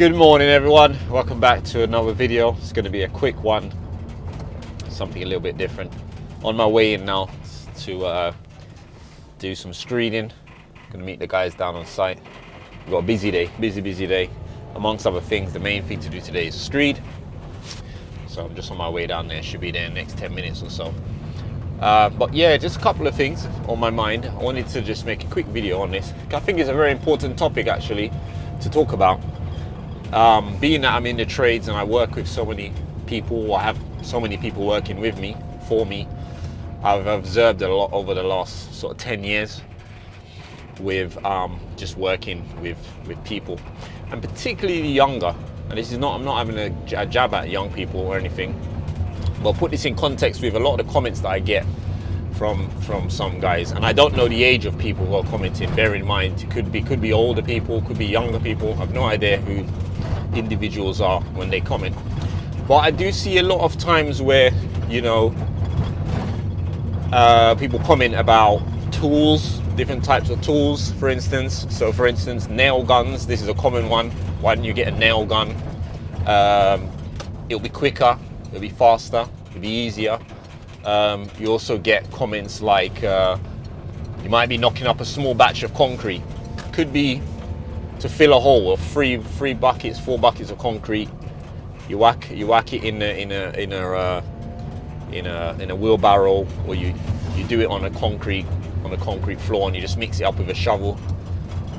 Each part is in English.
Good morning everyone, welcome back to another video. It's going to be a quick one, something a little bit different. On my way in now to do some screening. Going to meet the guys down on site. We've got a busy day. Amongst other things, the main thing to do today is screed. So I'm just on my way down there, should be there in the next 10 minutes or so. But yeah, just a couple of things on my mind. I wanted to just make a quick video on this. I think it's a very important topic actually to talk about. Being that I'm in the trades and I work with so many people, I have so many people working with me, for me, I've observed a lot over the last sort of 10 years with just working with people, and particularly the younger. And this is not, I'm not having a jab at young people or anything, but put this in context with a lot of the comments that I get from some guys, and I don't know the age of people who are commenting. Bear in mind, it could be older people, could be younger people. I've no idea who individuals are when they comment, but I do see a lot of times where, you know, people comment about tools, different types of tools, for instance. So for instance, nail guns, this is a common one. Why don't you get a nail gun? It'll be quicker, it'll be faster, it'll be easier. You also get comments like you might be knocking up a small batch of concrete. Could be to fill a hole, or four buckets of concrete. You whack it in a wheelbarrow, or you do it on a concrete floor, and you just mix it up with a shovel.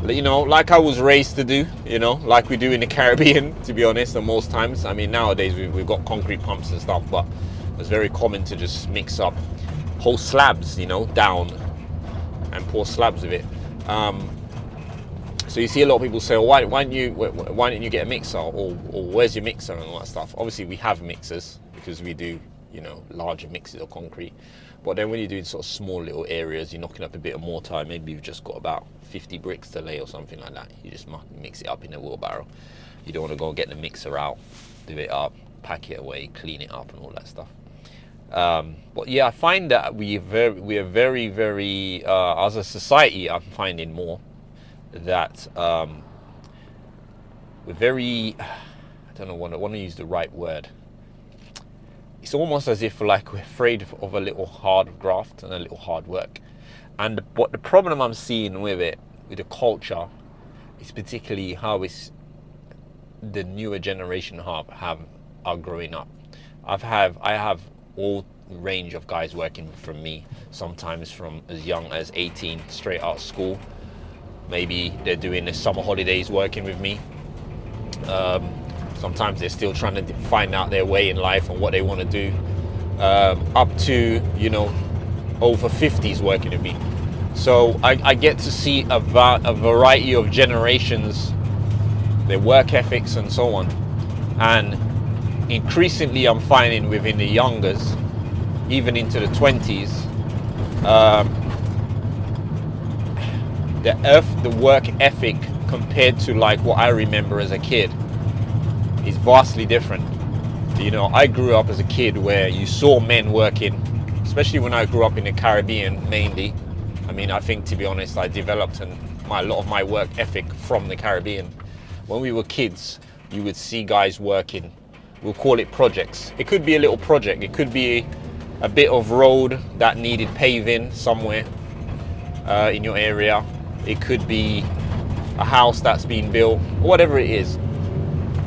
You know, like I was raised to do, you know, like we do in the Caribbean, to be honest. And most times, I mean, nowadays we've got concrete pumps and stuff, but it's very common to just mix up whole slabs, you know, down and pour slabs of it. So you see a lot of people say, well, why don't you get a mixer, or where's your mixer and all that stuff. Obviously we have mixers because we do, you know, larger mixes of concrete. But then when you're doing sort of small little areas, you're knocking up a bit of mortar, maybe you've just got about 50 bricks to lay or something like that. You just mix it up in a wheelbarrow. You don't want to go and get the mixer out, do it up, pack it away, clean it up and all that stuff. But yeah, I find that we are very as a society, I'm finding more that we're very, I don't know, I want to use the right word. It's almost as if like we're afraid of a little hard graft and a little hard work. And but the problem I'm seeing with it, with the culture, is particularly how it's the newer generation are growing up. I have all range of guys working for me, sometimes from as young as 18, straight out of school. Maybe they're doing the summer holidays working with me. Sometimes they're still trying to find out their way in life and what they want to do. Up to, you know, over 50s working with me. So I get to see a variety of generations, their work ethics and so on. And increasingly I'm finding within the youngers, even into the 20s, the work ethic compared to like what I remember as a kid is vastly different. You know, I grew up as a kid where you saw men working, especially when I grew up in the Caribbean mainly. I mean, I think, to be honest, I developed a lot of my work ethic from the Caribbean. When we were kids, you would see guys working. We'll call it projects. It could be a little project. It could be a bit of road that needed paving somewhere in your area. It could be a house that's been built, or whatever it is.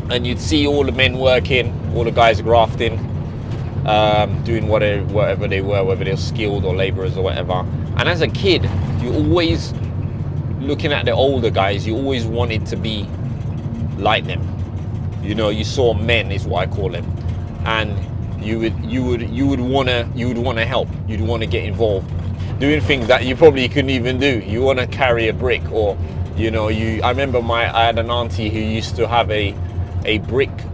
And you'd see all the men working, all the guys grafting, doing whatever they were, whether they're skilled or laborers or whatever. And as a kid, you always, looking at the older guys, you always wanted to be like them. You know, you saw men, is what I call them, and you would want to help. You'd want to get involved, doing things that you probably couldn't even do. You want to carry a brick, or, you know, I remember I had an auntie who used to have a block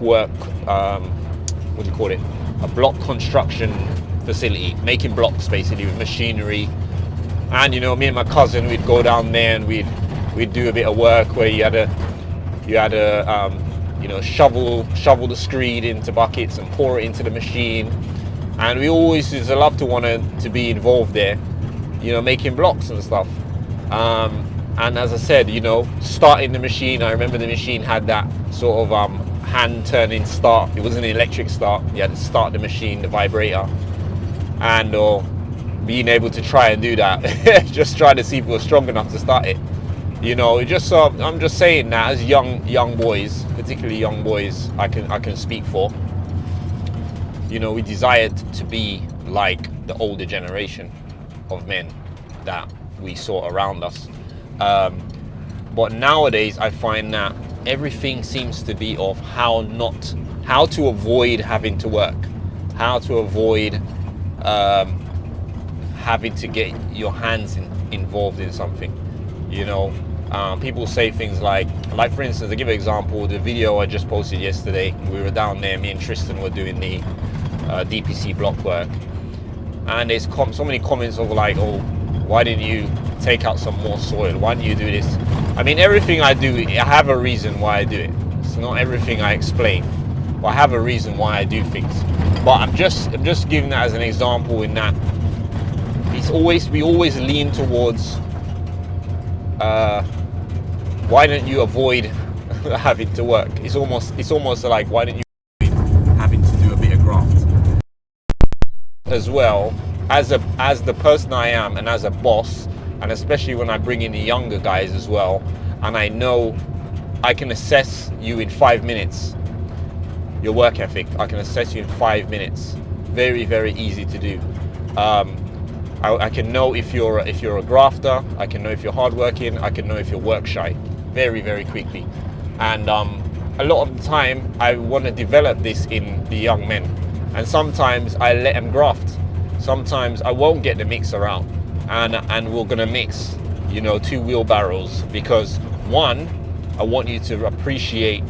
work, what do you call it? A block construction facility, making blocks basically with machinery. And, you know, me and my cousin, we'd go down there and we'd do a bit of work where you had to you know, shovel the screed into buckets and pour it into the machine. And we always used to love to want to be involved there, you know, making blocks and stuff. And as I said, you know, starting the machine, I remember the machine had that sort of hand turning start. It wasn't an electric start. You had to start the machine, the vibrator, and or being able to try and do that, just try to see if we're strong enough to start it. You know, it just I'm just saying that as young boys, particularly young boys, I can speak for. You know, we desired to be like the older generation of men that we saw around us. But nowadays, I find that everything seems to be of how to avoid having to work, how to avoid having to get your hands involved in something. You know, people say things like for instance, to give an example, the video I just posted yesterday, we were down there, me and Tristan were doing the DPC block work, and there's so many comments of like, oh, why didn't you take out some more soil? Why didn't you do this? I mean, everything I do, I have a reason why I do it. It's not everything I explain, but I have a reason why I do things. But I'm just giving that as an example in that we always lean towards why don't you avoid having to work? It's almost like, why don't you avoid having to do a bit of graft? As well, as the person I am, and as a boss, and especially when I bring in the younger guys as well, and I know I can assess you in 5 minutes, your work ethic, I can assess you in 5 minutes. Very, very easy to do. I can know if you're a grafter. I can know if you're hardworking. I can know if you're work shy, very, very quickly. And a lot of the time, I want to develop this in the young men. And sometimes I let them graft. Sometimes I won't get the mixer out, and we're gonna mix, you know, 2 wheelbarrows, because one, I want you to appreciate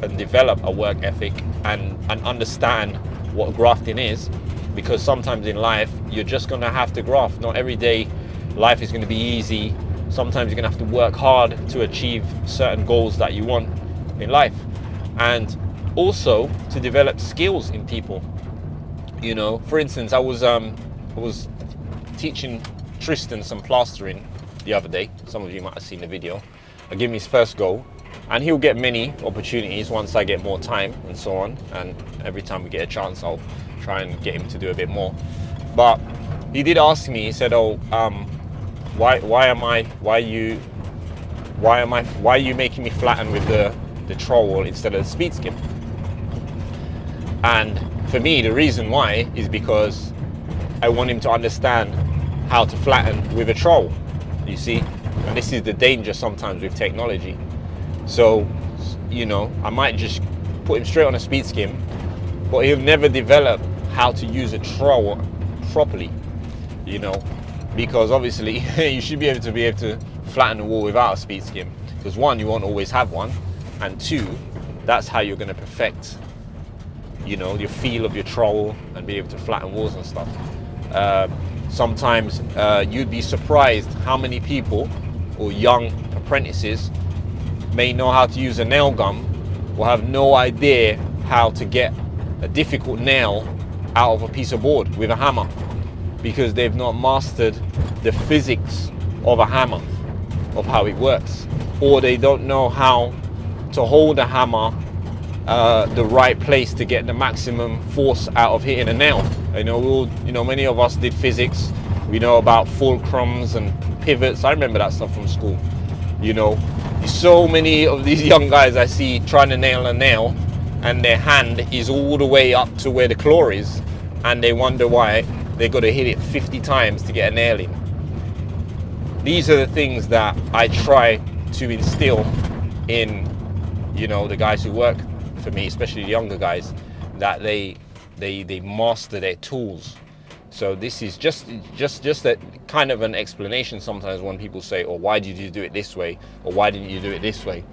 and develop a work ethic and understand what grafting is. Because sometimes in life, you're just gonna have to graft. Not every day life is gonna be easy. Sometimes you're gonna have to work hard to achieve certain goals that you want in life. And also to develop skills in people. You know, for instance, I was teaching Tristan some plastering the other day. Some of you might have seen the video. I gave him his first go, and he'll get many opportunities once I get more time and so on. And every time we get a chance, I'll try and get him to do a bit more. But he did ask me. He said, "Oh, why are you making me flatten with the trowel instead of the speed skim?" And for me, the reason why is because I want him to understand how to flatten with a trowel, you see? And this is the danger sometimes with technology. So, you know, I might just put him straight on a speed skim, but he'll never develop how to use a trowel properly, you know? Because obviously you should be able to flatten the wall without a speed skim. Because one, you won't always have one, and two, that's how you're gonna perfect, you know, your feel of your trowel and be able to flatten walls and stuff. Sometimes you'd be surprised how many people or young apprentices may know how to use a nail gun or have no idea how to get a difficult nail out of a piece of board with a hammer, because they've not mastered the physics of a hammer, of how it works, or they don't know how to hold a hammer the right place to get the maximum force out of hitting a nail. You know, many of us did physics. We know about fulcrums and pivots. I remember that stuff from school. You know, so many of these young guys I see trying to nail a nail, and their hand is all the way up to where the claw is, and they wonder why they got to hit it 50 times to get a nail in. These are the things that I try to instill in, you know, the guys who work for me, especially the younger guys, that they master their tools. So this is just a kind of an explanation sometimes when people say, "Oh, why did you do it this way?" or "Why didn't you do it this way?"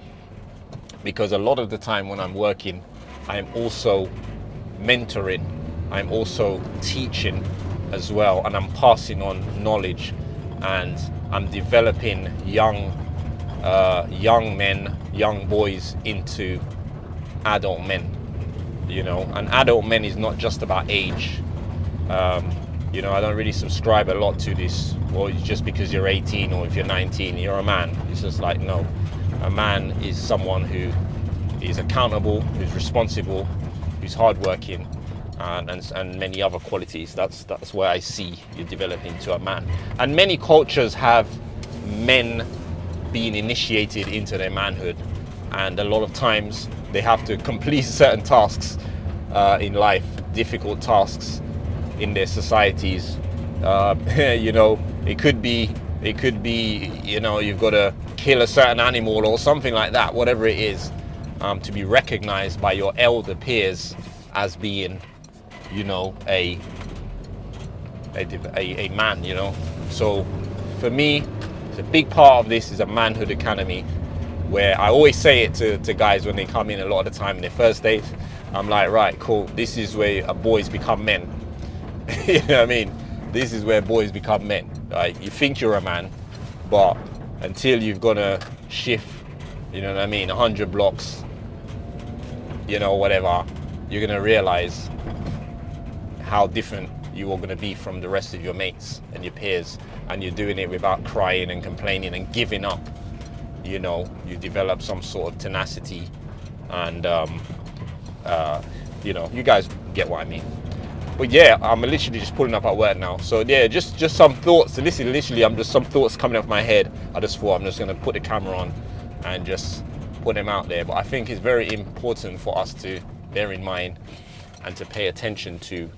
Because a lot of the time when I'm working, I'm also mentoring, I'm also teaching as well, and I'm passing on knowledge, and I'm developing young men, young boys into adult men. You know, and adult men is not just about age. You know, I don't really subscribe a lot to this, well, it's just because you're 18 or if you're 19 you're a man. It's just like, no, a man is someone who is accountable, who's responsible, who's hardworking, and many other qualities. That's where I see you develop into a man. And many cultures have men being initiated into their manhood, and a lot of times they have to complete certain tasks in life, difficult tasks in their societies. You know, it could be, you know, you've got to kill a certain animal or something like that, whatever it is, to be recognized by your elder peers as being, you know, a man, you know. So for me, it's a big part of this is a manhood academy, where I always say it to guys when they come in a lot of the time in their first dates. I'm like, right, cool, this is where boys become men. You know what I mean? This is where boys become men. Right? You think you're a man, but until you've got to shift, you know what I mean, 100 blocks, you know, whatever, you're going to realize how different you are going to be from the rest of your mates and your peers, and you're doing it without crying and complaining and giving up. You know, you develop some sort of tenacity, and you know, you guys get what I mean. But yeah, I'm literally just pulling up at work now. So yeah, just some thoughts. So literally, I'm just some thoughts coming off my head. I just thought I'm just going to put the camera on and just put them out there. But I think it's very important for us to bear in mind and to pay attention to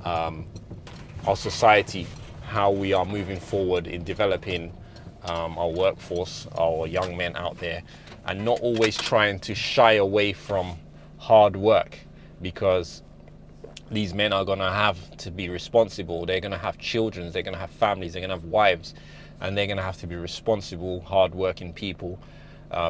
our society, how we are moving forward in developing our workforce, our young men out there, and not always trying to shy away from hard work, because these men are going to have to be responsible. They're going to have children, they're going to have families, they're going to have wives, and they're going to have to be responsible, hard-working people,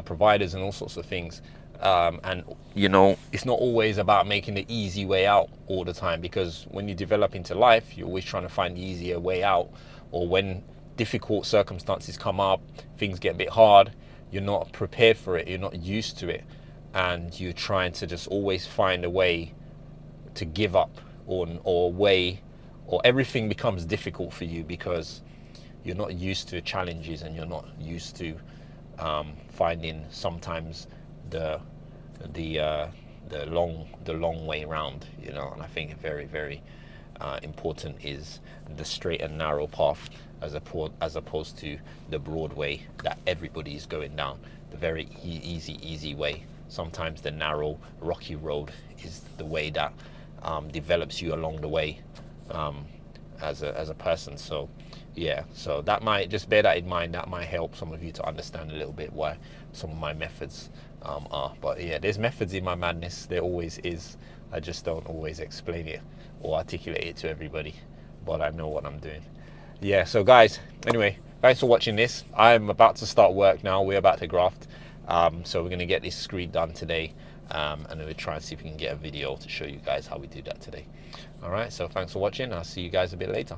providers and all sorts of things. And, you know, it's not always about making the easy way out all the time, because when you develop into life, you're always trying to find the easier way out. Or when difficult circumstances come up, things get a bit hard, you're not prepared for it, you're not used to it, and you're trying to just always find a way to give up, or way, or everything becomes difficult for you because you're not used to challenges, and you're not used to finding sometimes the long way around, you know. And I think very important is the straight and narrow path, as opposed to the broad way that everybody is going down, the very easy way. Sometimes the narrow rocky road is the way that develops you along the way as a person. So yeah, so that might, just bear that in mind. That might help some of you to understand a little bit why some of my methods are. But yeah, there's methods in my madness, there always is. I just don't always explain it or articulate it to everybody, but I know what I'm doing. Yeah, so guys, anyway, thanks for watching this. I'm about to start work now. We're about to graft, so we're going to get this screed done today, and then we'll try and see if we can get a video to show you guys how we do that today. All right, so thanks for watching. I'll see you guys a bit later.